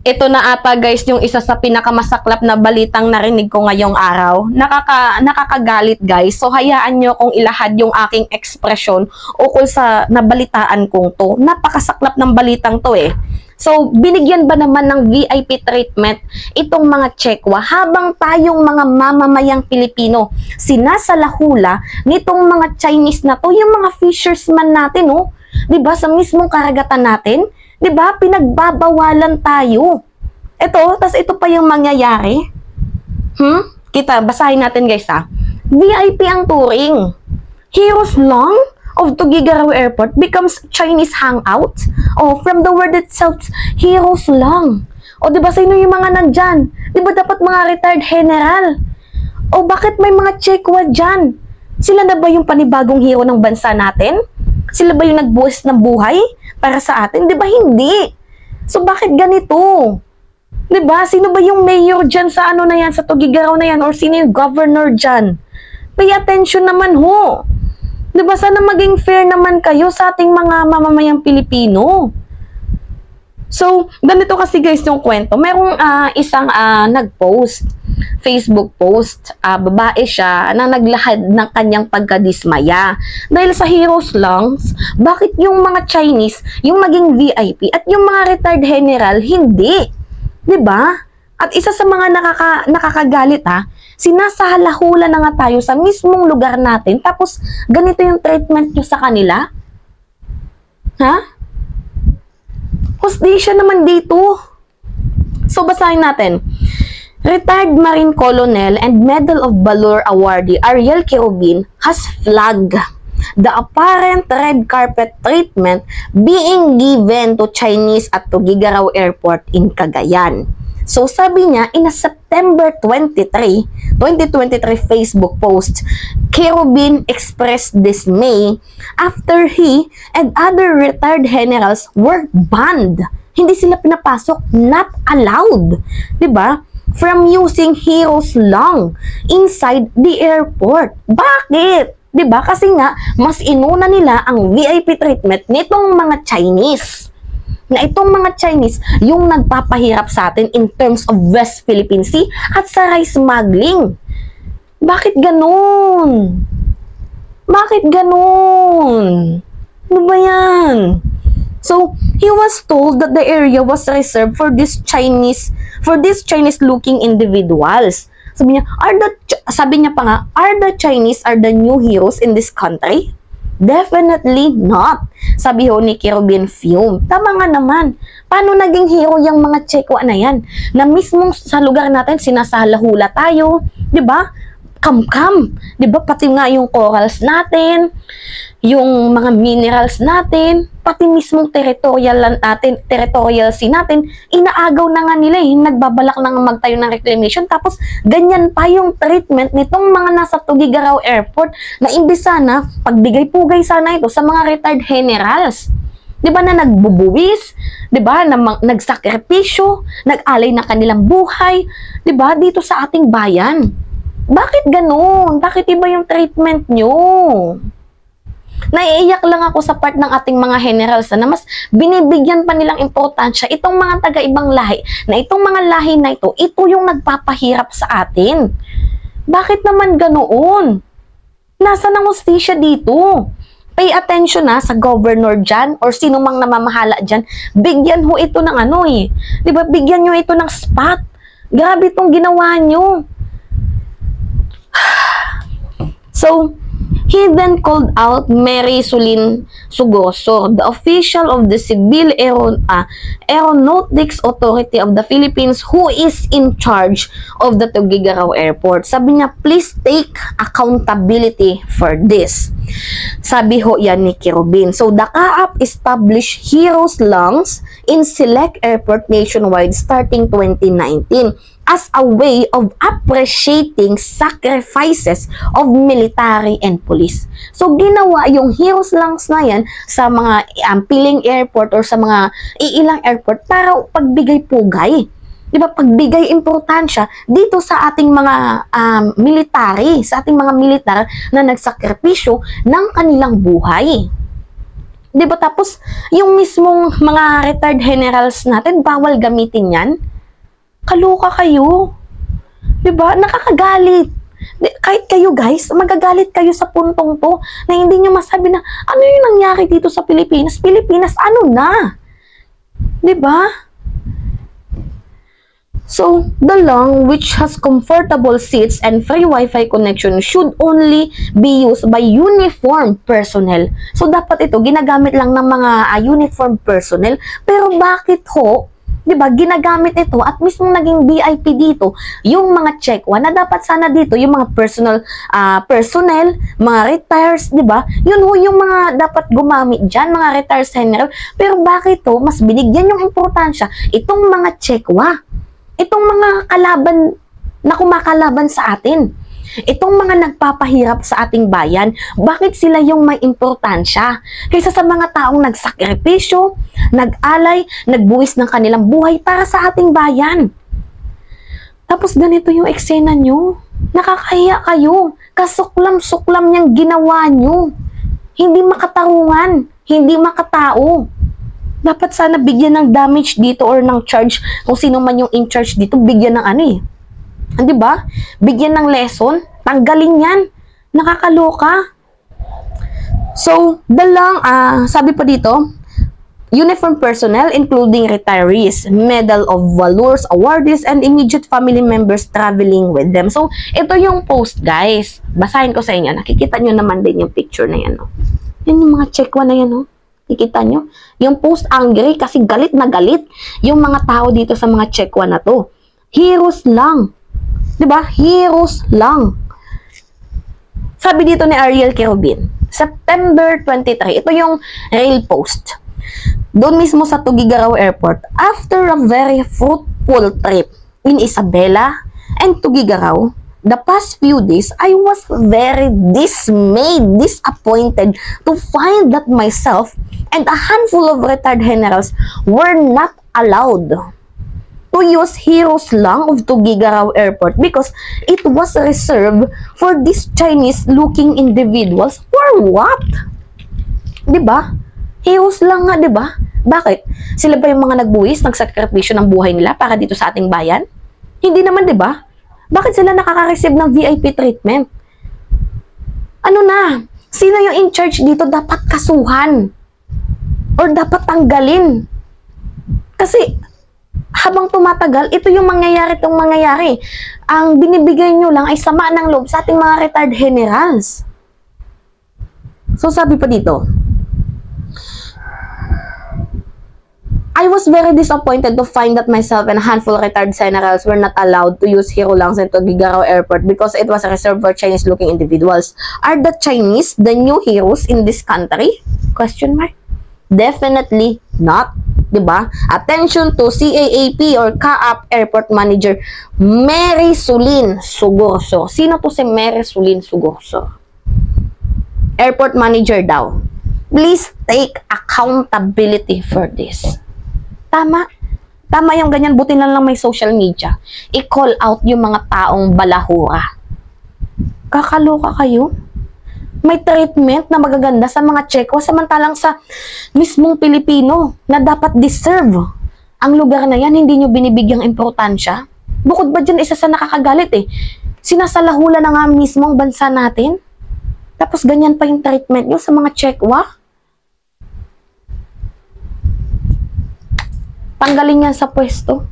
Ito na ata guys yung isa sa pinakamasaklap na balitang narinig ko ngayong araw. Nakakagalit guys. So hayaan nyo kung ilahad yung aking ekspresyon ukol sa nabalitaan kong to. Napakasaklap ng balitang to eh. So binigyan ba naman ng VIP treatment itong mga Tsekwa habang tayong mga mamamayang Pilipino sinasalahula nitong mga Chinese na to, yung mga fishersman natin oh. 'Di ba sa mismong karagatan natin? 'Di ba? Pinagbabawalan tayo. Tas ito pa yung mangyayari. Kita, basahin natin guys ha. VIP ang touring. Heroes Long of Tuguegarao Airport becomes Chinese hangout. From the word itself, Heroes Long. 'Di ba sino yung mga nandyan? 'Di ba dapat mga retired general? Bakit may mga Tsekwa dyan? Sila na ba yung panibagong hero ng bansa natin? Sila ba yung nagbuhos ng buhay para sa atin? 'Di ba hindi? So bakit ganito? 'Di ba? Sino ba yung mayor dyan sa ano na yan, sa Tuguegarao na yan, or sino yung governor dyan? Pay attention naman ho. 'Di ba? Sana maging fair naman kayo sa ating mga mamamayang Pilipino. So, ganito kasi guys yung kwento. Merong isang nag-post, Facebook post, babae siya na naglahad ng kanyang pagkadismaya. Dahil sa Heroes Lungs, bakit yung mga Chinese, yung maging VIP, at yung mga retired general, hindi? 'Di ba? At isa sa mga nakakagalit sinasahalahula na nga tayo sa mismong lugar natin, tapos ganito yung treatment nyo sa kanila? Hustisya naman dito. So basahin natin. Retired Marine Colonel and Medal of Valor awardee Ariel Quirobin has flagged the apparent red carpet treatment being given to Chinese at Tuguegarao Airport in Cagayan. So sabi niya, in a September 23, 2023 Facebook post, Quirobin expressed dismay after he and other retired generals were banned. Hindi sila pinapasok, not allowed. 'Di ba? From using Heroes Long inside the airport. Bakit? 'Di ba? Kasi nga mas inuna nila ang VIP treatment nitong mga Chinese. Na itong mga Chinese yung nagpapahirap sa atin in terms of West Philippine Sea at sa rice smuggling. Bakit ganun? Bakit ganun? Ano ba yan? So, he was told that the area was reserved for these Chinese looking individuals. Sabi niya pa nga, are the Chinese the new heroes in this country? Definitely not. Sabi ho ni Quirobin Fium. Tama nga naman. Paano naging hero yung mga Tsekwa na yan? Na mismong sa lugar natin sinasalahula tayo, 'di ba? Kam-kam, 'di ba? Pati nga yung corals natin, yung mga minerals natin, pati mismong territorial sea natin, inaagaw na nga nila nagbabalak na magtayo ng reclamation, tapos ganyan pa yung treatment nitong mga nasa Tuguegarao Airport na imbis sana, pagbigay-pugay sana ito sa mga retired generals. 'Di ba na nagbubuwis, 'di ba na nagsakripisyo, nag-alay na kanilang buhay, 'di ba dito sa ating bayan. Bakit ganoon? Bakit iba yung treatment nyo? Naiiyak lang ako sa part ng ating mga generals na mas binibigyan pa nilang importansya itong mga taga-ibang lahi, na itong mga lahi na ito yung nagpapahirap sa atin. Bakit naman ganoon? Nasaan ang hustisya dito? Pay attention sa governor dyan or sino mang namamahala dyan. Bigyan ho ito ng di ba? Bigyan nyo ito ng spot. Grabe itong ginawa nyo. So, he then called out Mary Sulin Sugoso, the official of the Civil Aeronautics Authority of the Philippines who is in charge of the Tuguegarao Airport. Sabi niya, please take accountability for this. Sabi ho yan ni Quirobin. So, the CAAP established Heroes Lungs in select airport nationwide starting 2019. As a way of appreciating sacrifices of military and police. So, ginawa yung Heroes Lungs na yan sa mga piling airport or sa mga iilang airport para pagbigay-pugay. Diba? Pagbigay importansya dito sa ating mga military, sa ating mga militar na nagsakripisyo ng kanilang buhay. 'Di ba? Tapos, yung mismong mga retired generals natin, bawal gamitin yan. Kaloka kayo. 'Di ba? Nakakagalit. Kahit kayo guys, magagalit kayo sa puntong to na hindi nyo masabi na ano yung nangyari dito sa Pilipinas. Pilipinas, ano na? 'Di ba? So, the long, which has comfortable seats and free Wi-Fi connection, should only be used by uniformed personnel. So, dapat ito, ginagamit lang ng mga uniformed personnel. Pero bakit ho, di ba, ginagamit ito at mismo naging VIP dito, yung mga check-one na dapat sana dito, yung mga personnel, mga retires, di ba, yun ho yung mga dapat gumamit dyan, mga retires general. Pero bakit ho, mas binigyan yung importansya, itong mga check-wa. Itong mga kalaban na kumakalaban sa atin. Itong mga nagpapahirap sa ating bayan, bakit sila yung may importansya? Kaysa sa mga taong nagsakripisyo, nag-alay, nagbuwis ng kanilang buhay para sa ating bayan. Tapos ganito yung eksena nyo. Nakakahiya kayo. Kasuklam-suklam niyang ginawa nyo. Hindi makatarungan. Hindi makatao. Dapat sana bigyan ng damage dito or ng charge kung sino man yung in charge dito, bigyan ng ano eh. 'Di ba? Bigyan ng lesson, tanggalin 'yan. Nakakaloka. So, sabi pa dito, uniform personnel including retirees, Medal of Valors awardees and immediate family members traveling with them. So, ito yung post, guys. Basahin ko sa inyo. Nakikita nyo naman din yung picture na yan, no? Yan yung mga check-one na yan, no? Nakikita nyo? Yung post angry kasi galit na galit yung mga tao dito sa mga check-one na to. Heroes lang. 'Di ba? Heroes lang. Sabi dito ni Ariel Quirobin, September 23, ito yung real post. Doon mismo sa Tugigaraw Airport, after a very fruitful trip in Isabela and Tugigaraw, the past few days, I was very dismayed, disappointed to find that myself and a handful of retired generals were not allowed to use heroes lang of Tugigaraw Airport because it was reserved for these Chinese-looking individuals. For what? Diba? Heroes lang nga, diba? Bakit? Sila ba yung mga nagbuwis, nagsakripisyo ng buhay nila para dito sa ating bayan? Hindi naman, diba? Bakit sila nakaka-receive ng VIP treatment? Ano na? Sino yung in charge dito? Dapat kasuhan. Or dapat tanggalin. Kasi, habang tumatagal, ito yung mangyayari itong mangyayari. Ang binibigay nyo lang ay sama ng loob sa ating mga retired generals. So, sabi pa dito, I was very disappointed to find that myself and a handful of retired generals were not allowed to use Hero Langs in Tugigaraw Airport because it was reserved for Chinese-looking individuals. Are the Chinese the new heroes in this country? Question mark. Definitely not. Diba? Attention to CAAP or CAAP Airport Manager Mary Sulin Sugurso. Sino to si Mary Sulin Sugurso? Airport Manager daw. Please take accountability for this. Tama. Tama yung ganyan. Buti na lang may social media. I-call out yung mga taong balahura. Kakaloka kayo? May treatment na magaganda sa mga Tseko samantalang sa mismong Pilipino na dapat deserve ang lugar na yan, hindi nyo binibigyang importansya. Bukod ba dyan, isa sa nakakagalit eh. Sinasalahula na nga mismo ang bansa natin. Tapos ganyan pa yung treatment nyo sa mga Tsekwa. Tanggalin yan sa pwesto.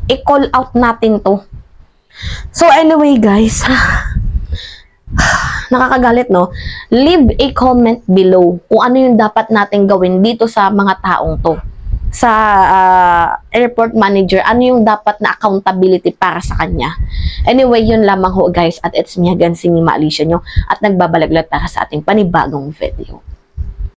I-call out natin to. So anyway guys, nakakagalit no? Leave a comment below kung ano yung dapat natin gawin dito sa mga taong to. Sa airport manager, ano yung dapat na accountability para sa kanya. Anyway, yun lamang ho guys. At it's me again, si Mima Alicia nyo. At nagbabalik para sa ating panibagong video.